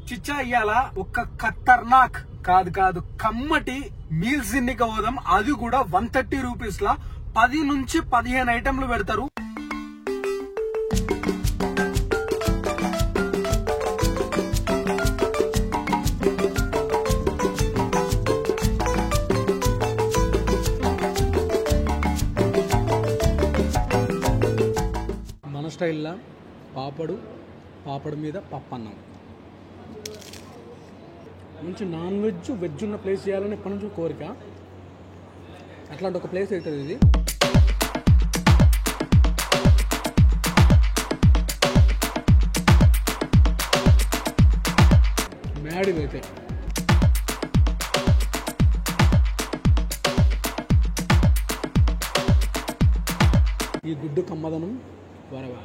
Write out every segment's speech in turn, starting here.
చిచ్చా ఇయ్యాల ఒక ఖతర్నాక్ కాదు కమ్మటి మీల్స్ తిన్నిక పోదాం. అది కూడా 130 రూపీస్ లా 10 నుంచి 15 ఐటెంలు పెడతారు. మన స్టైల్లో పాపడు మీద పప్పన్నం. మంచి నాన్ వెజ్ వెజ్ ఉన్న ప్లేస్ చేయాలని ఎప్పటి నుంచో కోరిక. అట్లాంటి ఒక ప్లేస్ అవుతుంది ఇది. మ్యాడ్ ఇదైతే. ఈ గుడ్డు కమ్మదనం వరవా.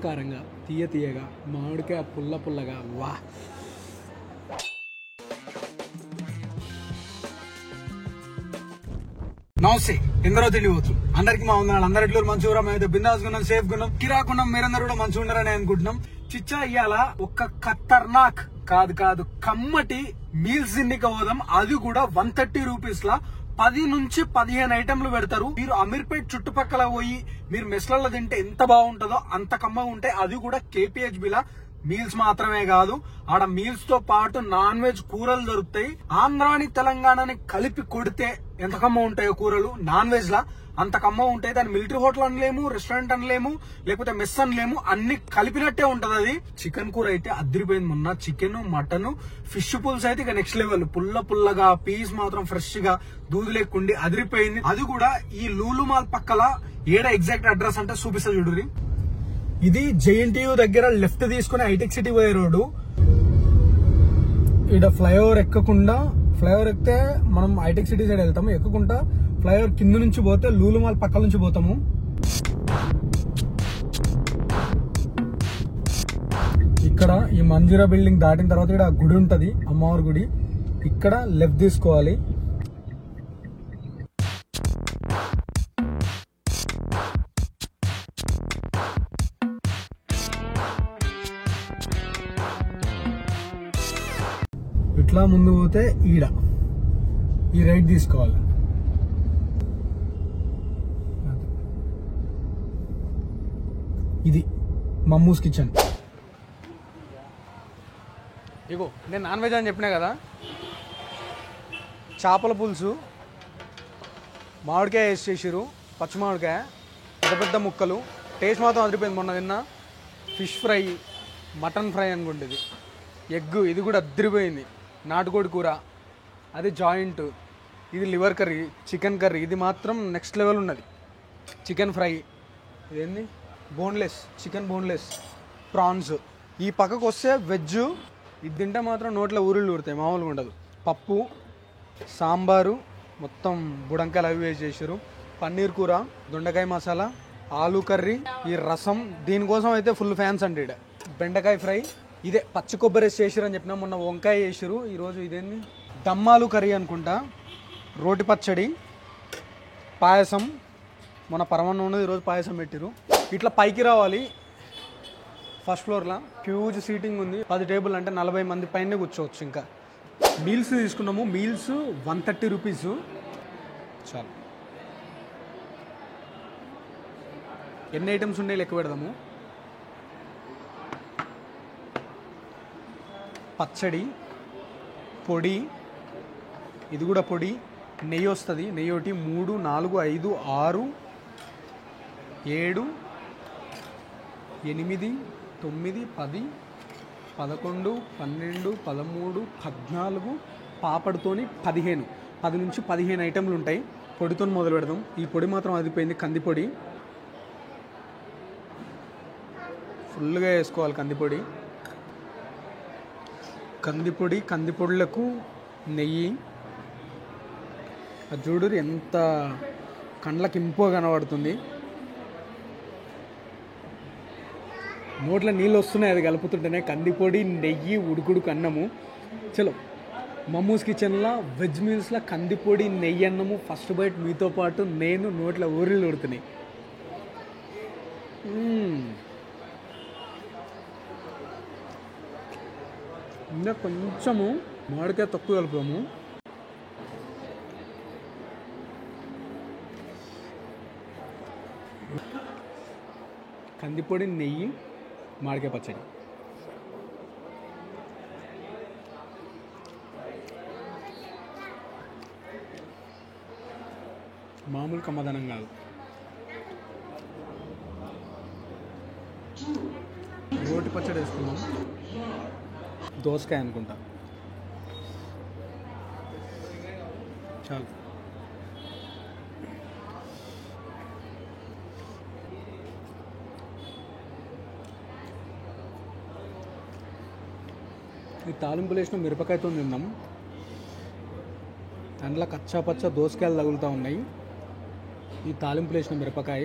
కారంగా తీయగా మామిడికాయ పుల్లగా వా. నమస్తే, ఎందరో తెలియవచ్చు. అందరికి మా వందనాలు. అందరు ఎట్లు మంచిగా మేమైతే బిందాస్ గున్నాం, సేఫ్ గున్నాం, కిరాకున్నాం. మీరందరూ కూడా మంచిగా ఉన్నారని అనుకుంటున్నాం. చిచ్చా ఇయ్యాల ఒక ఖతర్నాక్ కాదు కమ్మటి మీల్స్ తిన్నిక పోదాం. అది కూడా 130 రూపీస్ లా 10 నుంచి 15 ఐటెంలు పెడతారు. మీరు అమీర్పేట్ చుట్టుపక్కల పోయి మీరు మెస్లలో తింటే ఎంత బాగుంటుందో అంత కమ్మగా ఉంటాయి. అది కూడా KPHBలా మీల్స్ మాత్రమే కాదు, ఆడ మీల్స్ తో పాటు నాన్ వెజ్ కూరలు దొరుకుతాయి. ఆంధ్రాని తెలంగాణని కలిపి కొడితే ఎంత కమ్మ ఉంటాయో కూరలు నాన్ వెజ్ లా అంత కమ్మ ఉంటాయి. దాన్ని మిలిటరీ హోటల్ అనలేము, రెస్టారెంట్ అనలేము, లేకపోతే మెస్ అనలేము, అన్ని కలిపినట్టే ఉంటది. అది చికెన్ కూర అయితే అదిరిపోయింది. మొన్న చికెన్, మటన్, ఫిష్ పుల్స్ అయితే ఇక నెక్స్ట్ లెవెల్. పుల్లగా పీస్ మాత్రం ఫ్రెష్ గా దూది లేకుండి అదిరిపోయింది. అది కూడా ఈ లూలు మాల్ పక్కల ఏడ ఎగ్జాక్ట్ అడ్రస్ అంటే చూపిస్తా చూడురి. ఇది JNTU దగ్గర లెఫ్ట్ తీసుకుని హైటెక్ సిటీ పోయే రోడ్డు. ఇక్కడ ఫ్లైఓవర్ ఎక్కితే మనం హైటెక్ సిటీ సైడ్ వెళ్తాము. ఎక్కకుండా ఫ్లైఓవర్ కింద నుంచి పోతే లూలు మాల్ పక్కల నుంచి పోతాము. ఇక్కడ ఈ మంజీరా బిల్డింగ్ దాటిన తర్వాత ఇక్కడ గుడి ఉంటది, అమ్మవారి గుడి. ఇక్కడ లెఫ్ట్ తీసుకోవాలి. ఇట్లా ముందు పోతే ఈ రైట్ తీసుకోవాలి. ఇది మమ్మూస్ కిచెన్. ఇగో నేను నాన్ వెజ్ అని చెప్పినా కదా. చేపల పులుసు, మామిడికాయ వేసి చేసిరు, పచ్చి మామిడికాయ, పెద్ద ముక్కలు. టేస్ట్ మాత్రం అదిరిపోయింది. మొన్న తిన్న ఫిష్ ఫ్రై, మటన్ ఫ్రై అనుకుంటుంది. ఎగ్ ఇది కూడా అదిరిపోయింది. నాటుకోడి కూర అది జాయింట్. ఇది లివర్ కర్రీ, చికెన్ కర్రీ. ఇది మాత్రం నెక్స్ట్ లెవెల్ ఉన్నది. చికెన్ ఫ్రై, ఇదేంది బోన్లెస్, చికెన్ బోన్లెస్, ప్రాన్స్. ఈ పక్కకు వస్తే వెజ్. ఇది తింటే మాత్రం నోట్లో ఊరిళ్ళు ఊరుతాయి, మామూలుగా ఉండదు. పప్పు, సాంబారు, మొత్తం బుడంకాయలు అవి వేసి చేసారు. పన్నీర్ కూర, దొండకాయ మసాలా, ఆలూ కర్రీ, ఈ రసం. దీనికోసం అయితే ఫుల్ ఫ్యాన్స్ అండి. ఇక్కడ బెండకాయ ఫ్రై, ఇదే పచ్చి కొబ్బరి వేసి చేసారు అని చెప్పిన. మొన్న వంకాయ వేసారు. ఈరోజు ఇదేంది దమ్మాలు కర్రీ అనుకుంటా. రోటి పచ్చడి, పాయసం. మొన్న పరమాన్నం ఉన్నది, ఈరోజు పాయసం పెట్టిరు. ఇట్లా పైకి రావాలి. ఫస్ట్ ఫ్లోర్లో హ్యూజ్ సీటింగ్ ఉంది. 10 టేబుల్ అంటే 40 మంది పైనే కూర్చోవచ్చు. ఇంకా మీల్స్ తీసుకున్నాము. మీల్స్ 130 రూపీస్ చాలు. ఎన్ని ఐటమ్స్ ఉన్నాయి లెక్క పెడదాము. పచ్చడి, పొడి, ఇది కూడా పొడి, నెయ్యి వస్తుంది. నెయ్యి ఒకటి 3, 4, 5, 6, 7, 8, 9, 10, 11, 12, 13, 14, పాపడితోని 15. 10 నుంచి 15 ఐటెంలు ఉంటాయి. పొడితో మొదలు పెడదాం. ఈ పొడి మాత్రం అదిపోయింది. కందిపొడి ఫుల్గా వేసుకోవాలి. కందిపొడులకు నెయ్యి. అది చూడు ఎంత కండ్లకి ఇంపుగా కనబడుతుంది. నోట్లో నీళ్ళు వస్తున్నాయి అది కలుపుతుంటేనే. కందిపొడి, నెయ్యి, ఉడుకుడుకు అన్నము. చలో మమ్మూస్ కిచెన్లో వెజ్ మీల్స్లో కందిపొడి నెయ్యి అన్నము ఫస్ట్ బైట్ మీతో పాటు నేను నోట్లో ఊరిళ్ళు ఉడుతున్నాయి. ఇంకా కొంచెము మామిడికాయ తక్కువ కలుపుదాము. కందిపొడి నెయ్యి మామిడికాయ పచ్చడి. మామూలు కమ్మదనం కాదు. రోటి పచ్చడి వేసుకున్నాం. దోసకాయ అనుకుంటా. చాలు. ఈ తాలింపులు వేసిన మిరపకాయతో తిన్నాం. అందులో కచ్చా పచ్చ దోసకాయలు తగులుతూ ఉన్నాయి. ఈ తాలింపులు వేసిన మిరపకాయ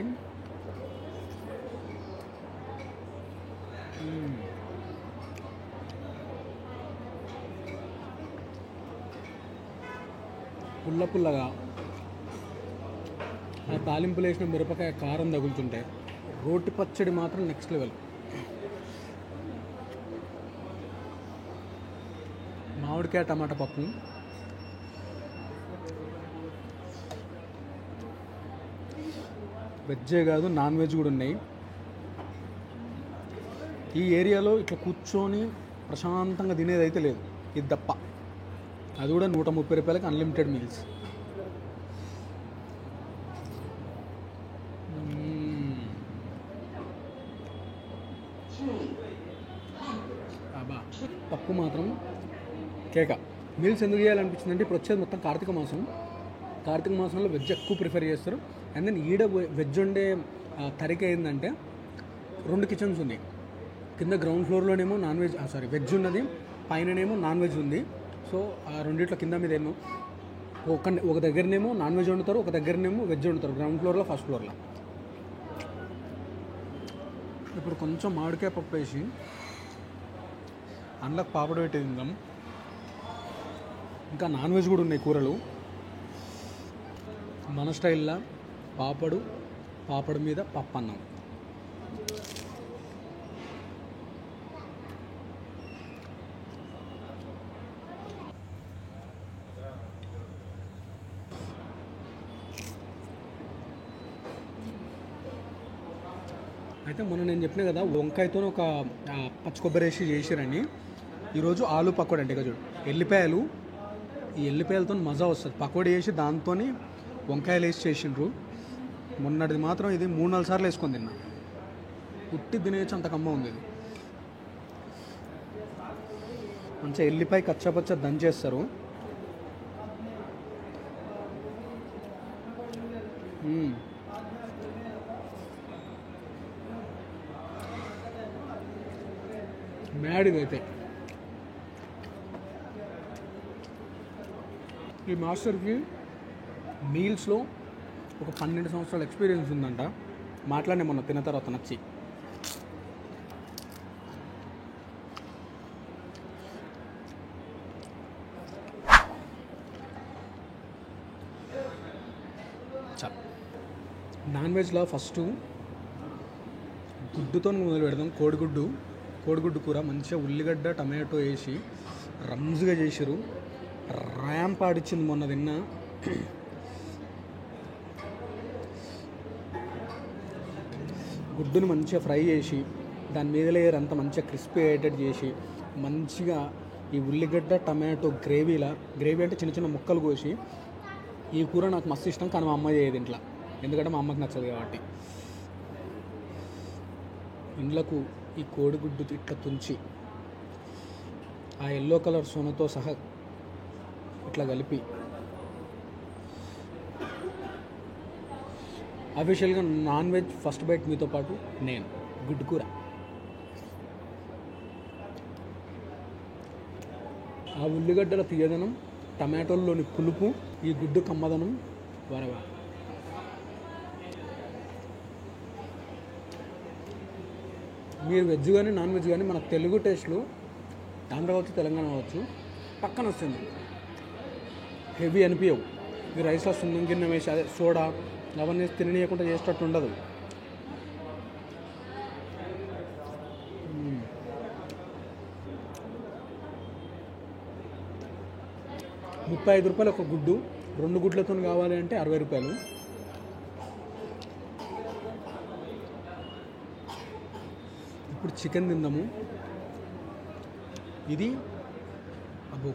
పుల్ల పుల్లగా, ఆ తాలింపులు వేసిన మిరపకాయ కారం తగులుతుంటే రోటి పచ్చడి మాత్రం నెక్స్ట్ లెవెల్. మామిడికాయ టమాటా పప్పు, వెజ్జే కాదు నాన్ వెజ్ కూడా ఉన్నాయి. ఈ ఏరియాలో ఇట్లా కూర్చొని ప్రశాంతంగా తినేది అయితే లేదు, ఇది తప్ప. అది కూడా 130 రూపాయలకి అన్లిమిటెడ్ మీల్స్. పప్పు మాత్రం కేక. మీల్స్ ఎందుకు చేయాలనిపించిందంటే ఇప్పుడు వచ్చేది మొత్తం కార్తీక మాసం. కార్తీక మాసంలో వెజ్ ఎక్కువ ప్రిఫర్ చేస్తారు. అండ్ దెన్ ఈడ వెజ్ వండే తరిక ఏంటంటే 2 కిచెన్స్ ఉన్నాయి. కింద గ్రౌండ్ ఫ్లోర్లోనేమో నాన్ వెజ్ వెజ్ ఉన్నది, పైననేమో నాన్ వెజ్ ఉంది. సో ఆ రెండిట్లో కింద మీద ఏమో ఒక దగ్గరనేమో నాన్ వెజ్ వండుతారు, ఒక దగ్గరనేమో వెజ్ వండుతారు. గ్రౌండ్ ఫ్లోర్లో, ఫస్ట్ ఫ్లోర్లో. ఇప్పుడు కొంచెం మామిడికాయ పప్పు వేసి అందులోకి పాపడు పెట్టి తిందాం. ఇంకా నాన్ వెజ్ కూడా ఉన్నాయి కూరలు. మన స్టైల్లో పాపడు మీద పప్పు అన్నం. అయితే మొన్న నేను చెప్పినా కదా వంకాయతో ఒక పచ్చి కొబ్బరి వేసి చేసిరని. ఈరోజు ఆలు పకోడీ. అంటే ఇక చూడు, ఎల్లిపాయలు, ఈ ఎల్లిపాయలతో మజా వస్తుంది. పకోడీ వేసి దాంతో వంకాయలు వేసి చేసిండ్రు. మొన్నటిది మాత్రం ఇది 3-4 సార్లు వేసుకొని తిన్నా. ఉట్టి తినేసి అంత కమ్మ ఉంది ఇది. మంచిగా ఎల్లిపాయ కచ్చపచ్చ దంచేస్తారు. మ్యాడ్ ఇదైతే. ఈ మాస్టర్కి మీల్స్లో ఒక 12 సంవత్సరాల ఎక్స్పీరియన్స్ ఉందంట. మాట్లాడిన మొన్న తిన్న తర్వాత నచ్చి. నాన్ వెజ్లో ఫస్ట్ గుడ్డుతో మొదలు పెడదాం. కోడిగుడ్డు కూర మంచిగా ఉల్లిగడ్డ టమాటో వేసి రంజుగా చేసిరు. ర్యాంప్ ఆడిచ్చింది మొన్న తిన్న. గుడ్డును మంచిగా ఫ్రై చేసి దాని మీద లేయర్ అంతా మంచిగా క్రిస్పీ అయ్యేటట్టు చేసి మంచిగా ఈ ఉల్లిగడ్డ టమాటో గ్రేవీ అంటే చిన్న చిన్న ముక్కలు కోసి. ఈ కూర నాకు మస్తు ఇష్టం, కానీ మా అమ్మ చేయదు ఇంట్లో, ఎందుకంటే మా అమ్మకి నచ్చదు కాబట్టి. ఇండ్లకు ఈ కోడిగుడ్డు ఇట్లా తుంచి ఆ ఎల్లో కలర్ సోనతో సహా ఇట్లా కలిపి అఫీషియల్గా నాన్ వెజ్ ఫస్ట్ బైట్ మీతో పాటు నేను. గుడ్డు కూర, ఆ ఉల్లిగడ్డల తీయదనం, టమాటోల్లోని పులుపు, ఈ గుడ్డు కమ్మదనం వరవా. మీరు వెజ్ కానీ నాన్ వెజ్ కానీ మన తెలుగు టేస్ట్లు ఆంధ్ర కావచ్చు, తెలంగాణ కావచ్చు, పక్కన వస్తుంది. హెవీ అనిపించవు. ఈ రైస్లో సున్నం గిన్నె వేసి అదే సోడా అవన్నీ తిననీయకుండా చేసేటట్టు ఉండదు. 35 రూపాయలు ఒక గుడ్డు, 2 గుడ్లతో కావాలి అంటే 60 రూపాయలు. ఇప్పుడు చికెన్ తిందాము. ఇది అబ్బో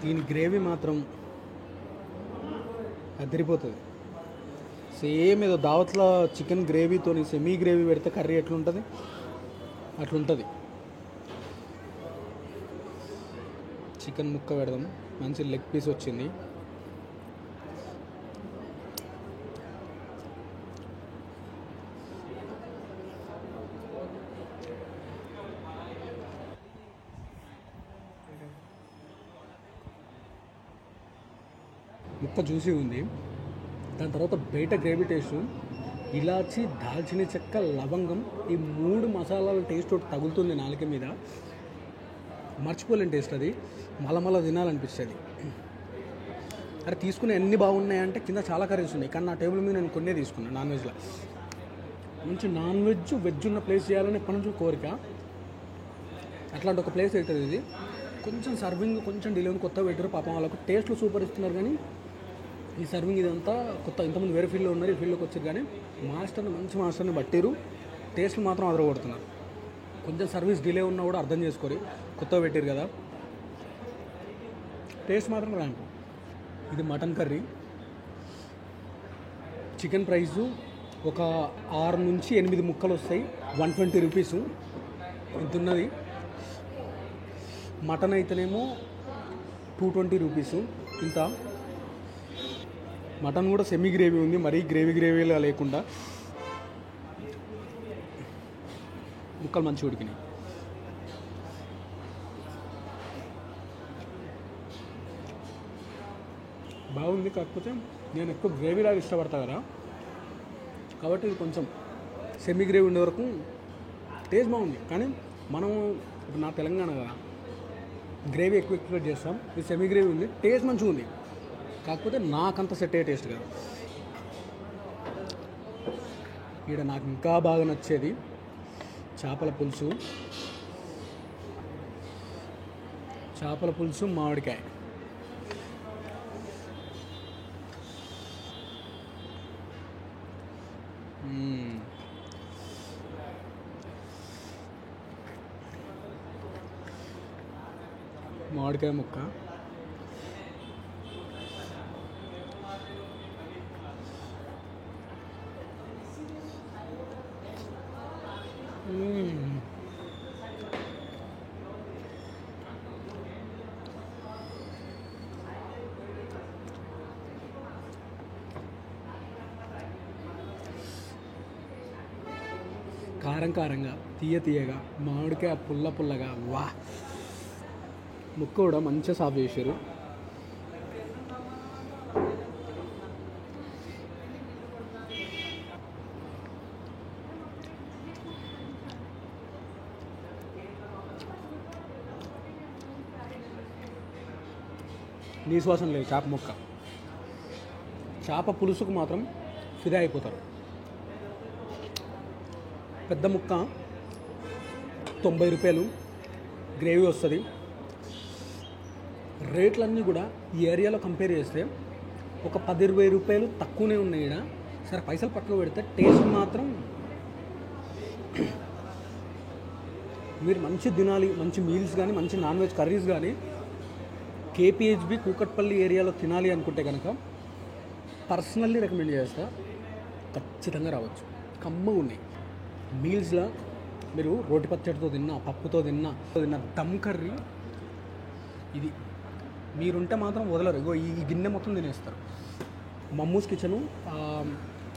దీని గ్రేవీ మాత్రం అదిరిపోతుంది. సేమ్ ఏదో దావత్లో చికెన్ గ్రేవీతో సెమీ గ్రేవీ పెడితే కర్రీ ఎట్లుంటుంది అట్లుంటుంది. చికెన్ ముక్క పెడదాం. మంచి లెగ్ పీస్ వచ్చింది. ముక్క జ్యూసీ ఉంది. దాని తర్వాత బయట గ్రేవీ టేస్ట్, ఇలాచి, దాల్చిన చెక్క, లవంగం, ఈ 3 మసాలాల టేస్ట్ ఒకటి తగులుతుంది నాలుక మీద. మర్చిపోలేని టేస్ట్ అది. మళ్ళా తినాలనిపిస్తుంది. అరే తీసుకునే ఎన్ని బాగున్నాయంటే కింద చాలా కర్రీస్ ఉన్నాయి, కానీ నా టేబుల్ మీద నేను కొన్నే తీసుకున్నాను. నాన్ వెజ్లో మంచి నాన్ వెజ్ ఉన్న ప్లేస్ చేయాలని ఎప్పటి నుంచి కోరిక. అట్లాంటి ఒక ప్లేస్ అవుతుంది ఇది. కొంచెం సర్వింగ్ కొంచెం డిలే ఉంది, కొత్తగా పెట్టారు పాపం. వాళ్ళకు టేస్ట్లు సూపర్ ఇస్తున్నారు, కానీ ఈ సర్వింగ్ ఇదంతా కొత్త. ఇంతకుముందు వేరే ఫీల్డ్లో ఉన్నారు, ఈ ఫీల్డ్లోకి వచ్చారు, కానీ మంచి మాస్టర్ని బట్టిరు. టేస్ట్లు మాత్రం అదరగొడుతున్నారు. కొంచెం సర్వీస్ డిలే ఉన్నా కూడా అర్థం చేసుకోరు, కొత్తగా పెట్టారు కదా. టేస్ట్ మాత్రం ర్యాంక్. ఇది మటన్ కర్రీ. చికెన్ ప్రైసు ఒక 6 నుంచి 8 ముక్కలు వస్తాయి, 120 రూపీసు ఇంత ఉన్నది. మటన్ అయితేనేమో 220 రూపీసు ఇంత. మటన్ కూడా సెమీ గ్రేవీ ఉంది, మరీ గ్రేవీలా లేకుండా. ముక్కలు మంచిగా ఉడికినాయి. బాగుంది, కాకపోతే నేను ఎక్కువ గ్రేవీలాగా ఇష్టపడతా కదా, కాబట్టి ఇది కొంచెం సెమీ గ్రేవీ ఉండే వరకు టేస్ట్ బాగుంది. కానీ మనం ఇప్పుడు నా తెలంగాణ కదా, గ్రేవీ ఎక్కువ ఎక్స్పెక్ట్ చేస్తాం. ఇది సెమీ గ్రేవీ ఉంది, టేస్ట్ మంచిగా ఉంది, కాకపోతే నాకంత సెట్ అయ్యే టేస్ట్ కాదు. ఇక్కడ నాకు ఇంకా బాగా నచ్చేది చేపల పులుసు మామిడికాయ. మామిడికాయ ముక్క కారంగా, తీయగా, మామిడికాయ పుల్లగా. వా, ముక్క కూడా మంచిగా సాఫ్ చేశారు. నీశ్వాసం లేదు చేప ముక్క. చేప పులుసుకు మాత్రం ఫిదా అయిపోతారు. పెద్ద ముక్క 90 రూపాయలు గ్రేవీ వస్తుంది. రేట్లన్నీ కూడా ఈ ఏరియాలో కంపేర్ చేస్తే ఒక 10-20 రూపాయలు తక్కువనే ఉన్నాయి. ఇక్కడ సరే పైసలు పక్కన పెడితే టేస్ట్ మాత్రం మీరు మంచి తినాలి, మంచి మీల్స్ కానీ మంచి నాన్ వెజ్ కర్రీస్ కానీ కేపీహెచ్బి కూకట్పల్లి ఏరియాలో తినాలి అనుకుంటే కనుక పర్సనల్లీ రికమెండ్ చేస్తా. ఖచ్చితంగా రావచ్చు. కమ్మగా ఉన్నాయి మీల్స్లో. మీరు రోటి పచ్చడితో తిన్నా, పప్పుతో తిన్నా దమ్ కర్రీ ఇది మీరుంటే మాత్రం వదలరు. ఇగో ఈ గిన్నె మొత్తం తినేస్తారు. మమ్మూస్ కిచెను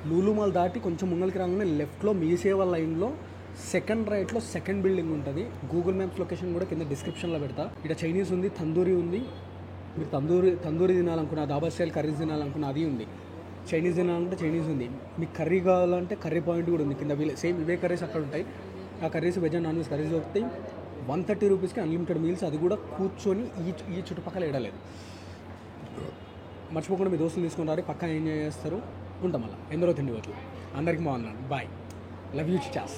లూలు మాల్ దాటి కొంచెం ముంగలికి రాగానే లెఫ్ట్లో మీ సేవ లైన్లో సెకండ్ రైట్లో సెకండ్ బిల్డింగ్ ఉంటుంది. గూగుల్ మ్యాప్స్ లొకేషన్ కూడా కింద డిస్క్రిప్షన్లో పెడతా. ఇక్కడ చైనీస్ ఉంది, తందూరి ఉంది. మీరు తందూరి తినాలనుకున్న, దాబా స్టైల్ కర్రీస్ తినాలనుకున్న అది ఉంది. చైనీస్ తినాలంటే చైనీస్ ఉంది, మీకు కర్రీ కావాలంటే కర్రీ పాయింట్ కూడా ఉంది కింద. సేమ్ ఇవే కర్రీస్ అక్కడ ఉంటాయి. ఆ curries veg and non veg curries దొరుకుతాయి. 130 రూపీస్కి అన్లిమిటెడ్ మీల్స్, అది కూడా కూర్చొని ఈ చుట్టుపక్కల ఎడలేదు. మర్చిపోకుండా మీ దోస్తులు తీసుకుని రారి, పక్కా ఎంజాయ్ చేస్తారు. ఉంటాం మళ్ళీ ఎందరో తిండి వద్దు. అందరికీ బాగున్నాను, బాయ్, లవ్ యూ చాస్.